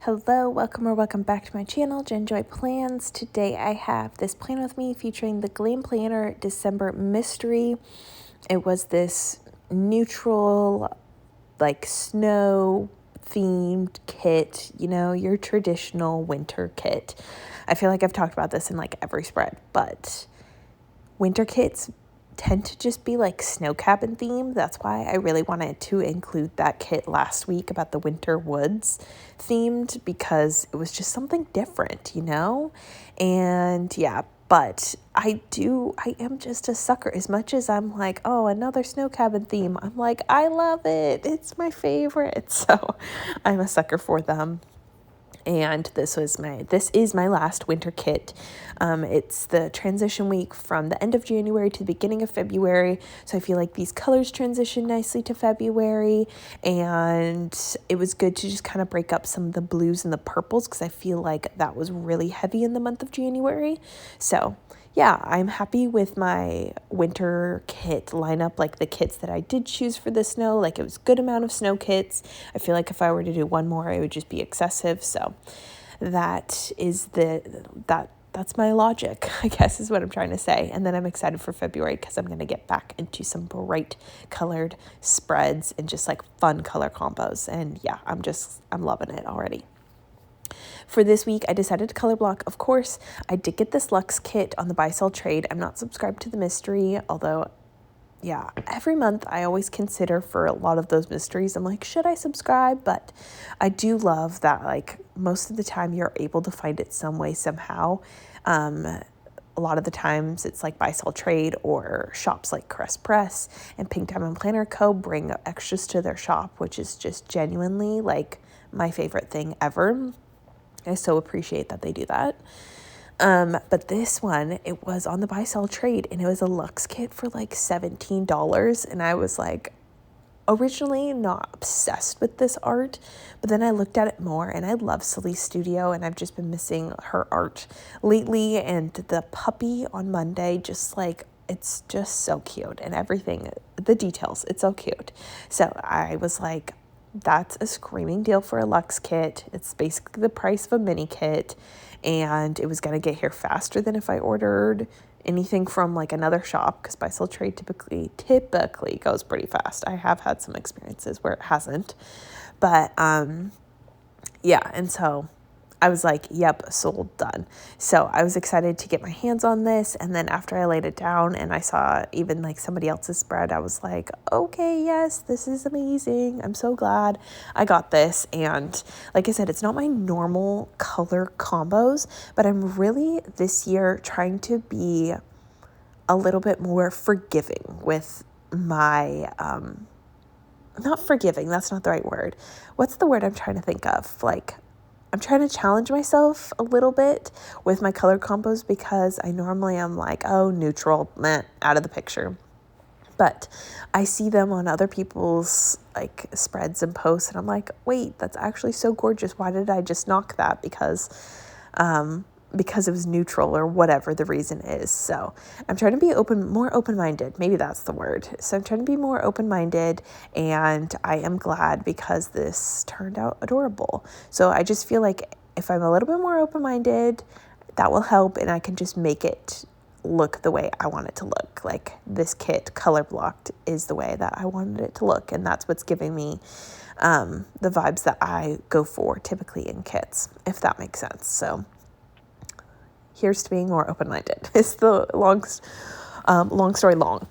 Hello, welcome or welcome back to my channel, Jen Joy Plans. Today I have this plan with me featuring the Glam Planner December Mystery. It was this neutral, like snow themed kit, your traditional winter kit. I feel like I've talked about this in like every spread, but winter kits tend to just be like snow cabin themed. That's why I really wanted to include that kit last week about the winter woods themed, because it was just something different, And yeah, but I am just a sucker. As much as I'm like, oh, another snow cabin theme, I'm like, I love it. It's my favorite. So I'm a sucker for them. And this is my last winter kit. It's the transition week from the end of January to the beginning of February. So I feel like these colors transition nicely to February, and it was good to just kind of break up some of the blues and the purples because I feel like that was really heavy in the month of January. So yeah, I'm happy with my winter kit lineup, like the kits that I did choose for the snow. Like it was a good amount of snow kits. I feel like if I were to do one more, it would just be excessive. So that's my logic, I guess is what I'm trying to say. And then I'm excited for February because I'm going to get back into some bright colored spreads and just like fun color combos. And yeah, I'm loving it already. For this week, I decided to color block. Of course, I did get this Luxe kit on the buy sell trade. I'm not subscribed to the mystery, although yeah, every month I always consider for a lot of those mysteries. I'm like, should I subscribe? But I do love that like most of the time you're able to find it some way, somehow. A lot of the times it's like buy sell trade, or shops like Crest Press and Pink Diamond Planner Co. bring extras to their shop, which is just genuinely like my favorite thing ever. I so appreciate that they do that. But this one, it was on the buy sell trade, and it was a Luxe kit for like $17. And I was like, originally not obsessed with this art, but then I looked at it more, and I love Celeste Studio, and I've just been missing her art lately. And the puppy on Monday, just like, it's just so cute, and everything, the details, it's so cute. So I was like, that's a screaming deal for a Luxe kit. It's basically the price of a mini kit, and it was going to get here faster than if I ordered anything from like another shop, because buy sell trade typically goes pretty fast. I have had some experiences where it hasn't, but yeah, and so I was like, yep, sold, done. So I was excited to get my hands on this. And then after I laid it down and I saw even like somebody else's spread, I was like, okay, yes, this is amazing. I'm so glad I got this. And like I said, it's not my normal color combos, but I'm really this year trying to be a little bit more forgiving with my, not forgiving, that's not the right word. What's the word I'm trying to think of? Like, I'm trying to challenge myself a little bit with my color combos, because I normally am like, oh, neutral, meh, out of the picture. But I see them on other people's like spreads and posts, and I'm like, wait, that's actually so gorgeous. Why did I just knock that? Because it was neutral, or whatever the reason is. So I'm trying to be more open-minded. Maybe that's the word. So I'm trying to be more open-minded, and I am glad because this turned out adorable. So I just feel like if I'm a little bit more open-minded, that will help, and I can just make it look the way I want it to look. Like this kit, color blocked, is the way that I wanted it to look, and that's what's giving me the vibes that I go for typically in kits, if that makes sense. So here's to being more open-minded. It's the long story long.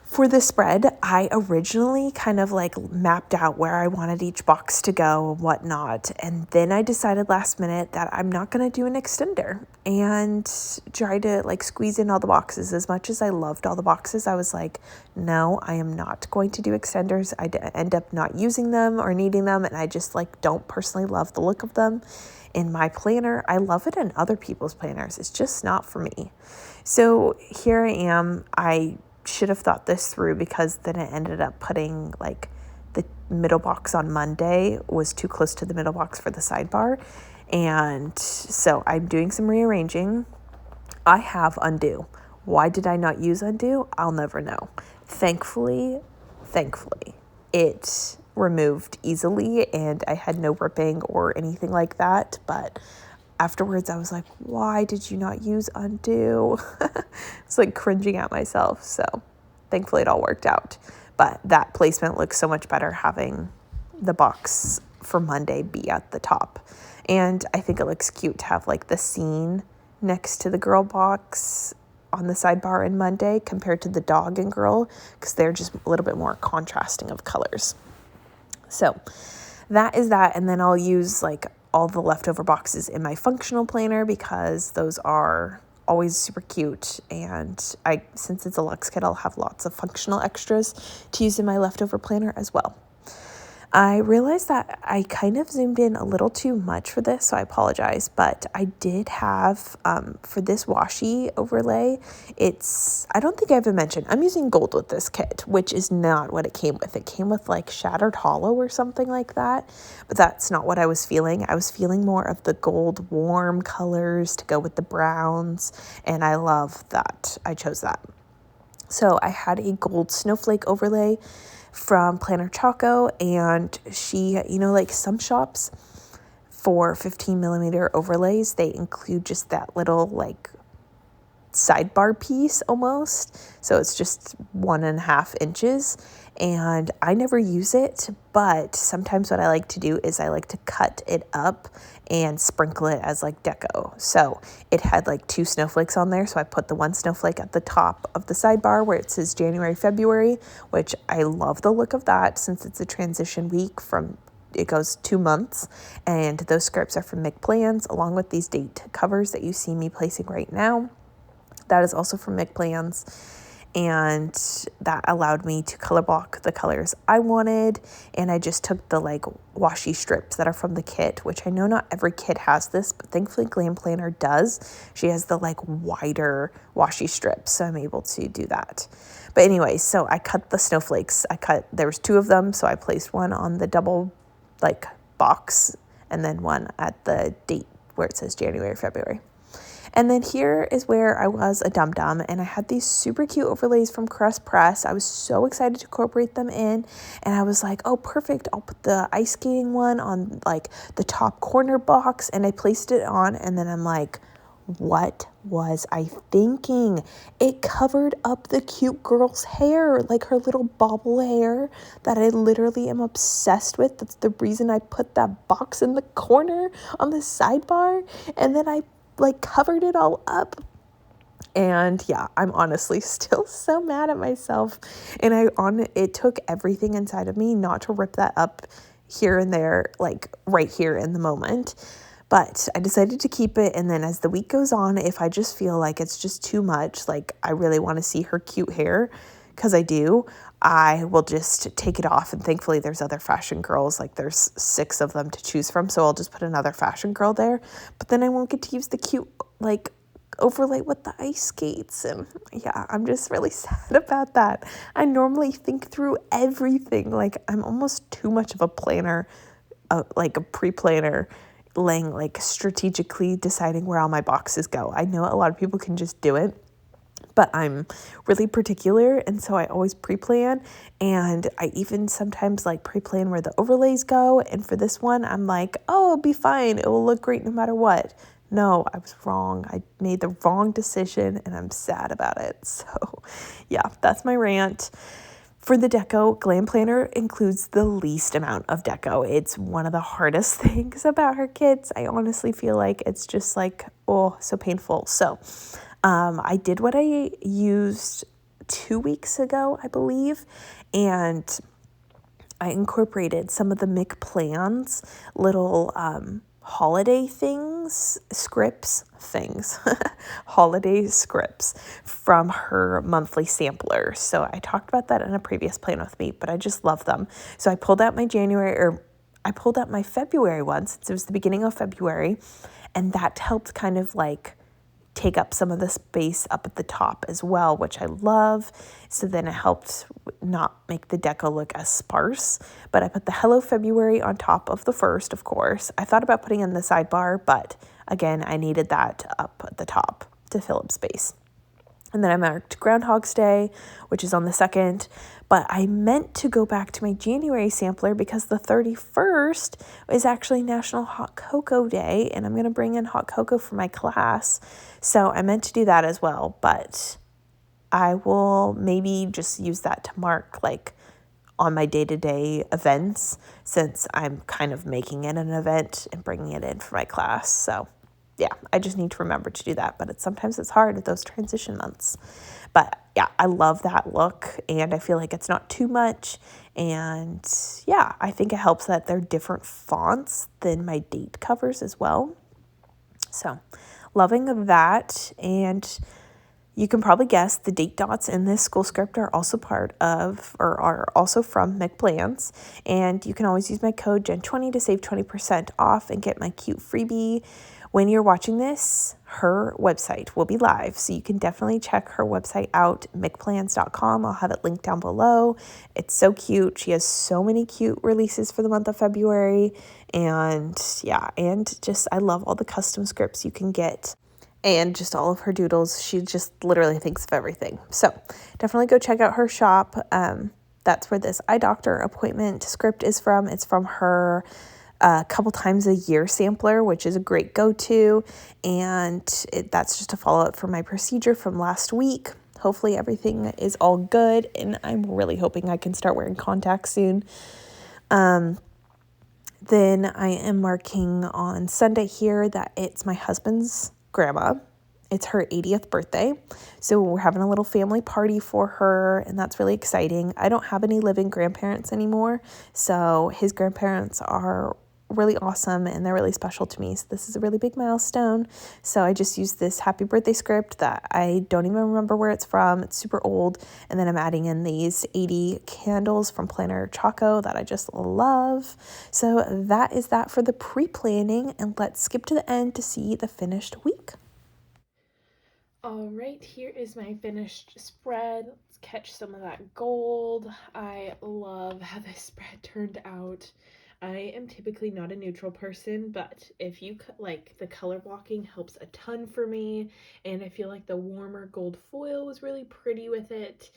For this spread, I originally kind of like mapped out where I wanted each box to go and whatnot. And then I decided last minute that I'm not going to do an extender and try to like squeeze in all the boxes. As much as I loved all the boxes, I was like, no, I am not going to do extenders. I end up not using them or needing them. And I just like don't personally love the look of them in my planner. I love it in other people's planners. It's just not for me. So here I am. I should have thought this through, because then it ended up putting like the middle box on Monday was too close to the middle box for the sidebar. And so I'm doing some rearranging. I have undo. Why did I not use undo? I'll never know. Thankfully, it removed easily and I had no ripping or anything like that. But afterwards I was like, why did you not use undo? It's like cringing at myself. So thankfully it all worked out. But that placement looks so much better having the box for Monday be at the top. And I think it looks cute to have like the scene next to the girl box on the sidebar in Monday compared to the dog and girl, because they're just a little bit more contrasting of colors. So that is that. And then I'll use like all the leftover boxes in my functional planner because those are always super cute. And since it's a luxe kit, I'll have lots of functional extras to use in my leftover planner as well. I realized that I kind of zoomed in a little too much for this, so I apologize, but I did have, for this washi overlay, I don't think I ever mentioned, I'm using gold with this kit, which is not what it came with. It came with like Shattered Hollow or something like that, but that's not what I was feeling. I was feeling more of the gold warm colors to go with the browns, and I love that. I chose that. So I had a gold snowflake overlay from Planner Choco, and she, like some shops for 15 millimeter overlays, they include just that little like sidebar piece almost. So it's just 1.5 inches, and I never use it, but sometimes what I like to do is I like to cut it up and sprinkle it as like deco. So it had like 2 snowflakes on there. So I put the 1 snowflake at the top of the sidebar where it says January, February, which I love the look of that since it's a transition week it goes 2 months. And those scripts are from Mick Plans along with these date covers that you see me placing right now. That is also from Mick Plans, and that allowed me to color block the colors I wanted. And I just took the like washi strips that are from the kit, which I know not every kit has this, but thankfully Glam Planner does. She has the like wider washi strips, so I'm able to do that. But anyway, so I cut the snowflakes. There was 2 of them, so I placed one on the double like box and then one at the date where it says January, February. And then here is where I was a dum-dum, and I had these super cute overlays from Crest Press. I was so excited to incorporate them in, and I was like, oh, perfect. I'll put the ice skating one on like the top corner box, and I placed it on, and then I'm like, what was I thinking? It covered up the cute girl's hair, like her little bobble hair that I literally am obsessed with. That's the reason I put that box in the corner on the sidebar, and then I like covered it all up. And yeah, I'm honestly still so mad at myself. And it took everything inside of me not to rip that up here and there, like right here in the moment. But I decided to keep it. And then as the week goes on, if I just feel like it's just too much, like I really want to see her cute hair, because I do, I will just take it off. And thankfully there's other fashion girls, like there's 6 of them to choose from. So I'll just put another fashion girl there, but then I won't get to use the cute like overlay with the ice skates. And yeah, I'm just really sad about that. I normally think through everything. Like I'm almost too much of a planner, like a pre-planner, laying like strategically deciding where all my boxes go. I know a lot of people can just do it, but I'm really particular, and so I always pre-plan, and I even sometimes like pre-plan where the overlays go. And for this one, I'm like, oh, it'll be fine. It will look great no matter what. No, I was wrong. I made the wrong decision, and I'm sad about it. So yeah, that's my rant. For the deco, Glam Planner includes the least amount of deco. It's one of the hardest things about her kits. I honestly feel like it's just like, oh, so painful. So I did what I used 2 weeks ago, I believe, and I incorporated some of the Mick Plans little holiday holiday scripts from her monthly sampler. So I talked about that in a previous plan with me, but I just love them. So I pulled out my February one since it was the beginning of February, and that helped kind of like take up some of the space up at the top as well, which I love. So then it helped not make the deco look as sparse. But I put the Hello February on top of the first, of course. I thought about putting in the sidebar, but again, I needed that up at the top to fill up space. And then I marked Groundhog's Day, which is on the 2nd, But I meant to go back to my January sampler because the 31st is actually National Hot Cocoa Day, and I'm going to bring in hot cocoa for my class. So I meant to do that as well, but I will maybe just use that to mark like on my day-to-day events, since I'm kind of making it an event and bringing it in for my class. So yeah, I just need to remember to do that, but sometimes it's hard with those transition months. But yeah, I love that look, and I feel like it's not too much. And yeah, I think it helps that they're different fonts than my date covers as well. So loving that. And you can probably guess the date dots in this school script are also part of, or are also from McPlans. And you can always use my code GEN20 to save 20% off and get my cute freebie. When you're watching this, her website will be live, so you can definitely check her website out, mcplans.com. I'll have it linked down below. It's so cute. She has so many cute releases for the month of February. And yeah, and just I love all the custom scripts you can get. And just all of her doodles. She just literally thinks of everything. So definitely go check out her shop. That's where this eye doctor appointment script is from. It's from her couple times a year sampler, which is a great go-to. And that's just a follow-up for my procedure from last week. Hopefully everything is all good. And I'm really hoping I can start wearing contacts soon. Then I am marking on Sunday here that it's my husband's grandma. It's her 80th birthday. So we're having a little family party for her, and that's really exciting. I don't have any living grandparents anymore, so his grandparents are really awesome and they're really special to me. So this is a really big milestone. So I just used this happy birthday script that I don't even remember where it's from. It's super old. And then I'm adding in these 80 candles from Planner Choco that I just love. So that is that for the pre-planning, and let's skip to the end to see the finished week. All right, here is my finished spread. Let's catch some of that gold. I love how this spread turned out. I am typically not a neutral person, but if you like, the color blocking helps a ton for me, and I feel like the warmer gold foil was really pretty with it.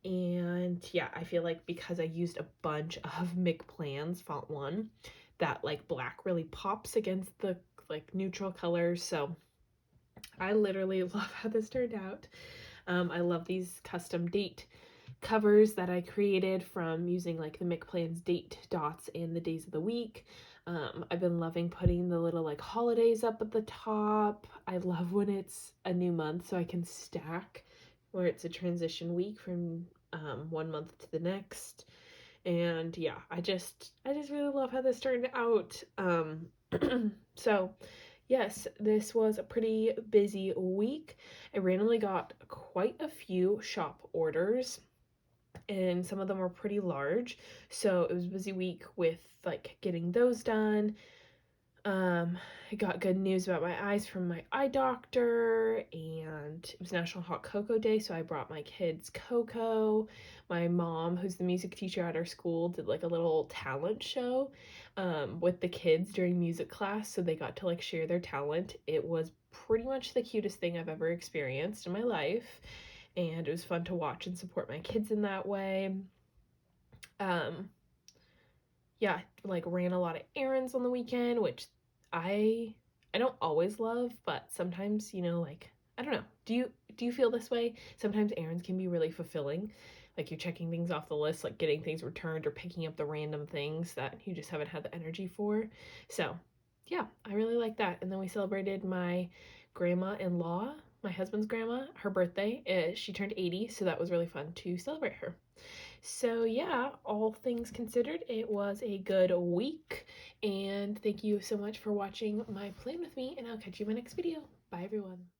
And yeah, I feel like because I used a bunch of McPlans font 1, that like black really pops against the like neutral colors. So I literally love how this turned out. I love these custom date covers that I created from using like the McPlans date dots and the days of the week. I've been loving putting the little like holidays up at the top. I love when it's a new month so I can stack where it's a transition week from 1 month to the next. And yeah, I just really love how this turned out. So yes, this was a pretty busy week. I randomly got quite a few shop orders, and some of them were pretty large. So it was a busy week with like getting those done. I got good news about my eyes from my eye doctor, and it was National Hot Cocoa Day, so I brought my kids cocoa. My mom, who's the music teacher at our school, did like a little talent show with the kids during music class, so they got to like share their talent. It was pretty much the cutest thing I've ever experienced in my life, and it was fun to watch and support my kids in that way. Yeah, like ran a lot of errands on the weekend, which I I don't always love, but sometimes, like I don't know. Do you feel this way? Sometimes errands can be really fulfilling. Like you're checking things off the list, like getting things returned or picking up the random things that you just haven't had the energy for. So, yeah, I really like that. And then we celebrated my grandma-in-law, my husband's grandma, her birthday. She turned 80, so that was really fun to celebrate her. So yeah, all things considered, it was a good week, and thank you so much for watching my plan with me, and I'll catch you in my next video. Bye everyone.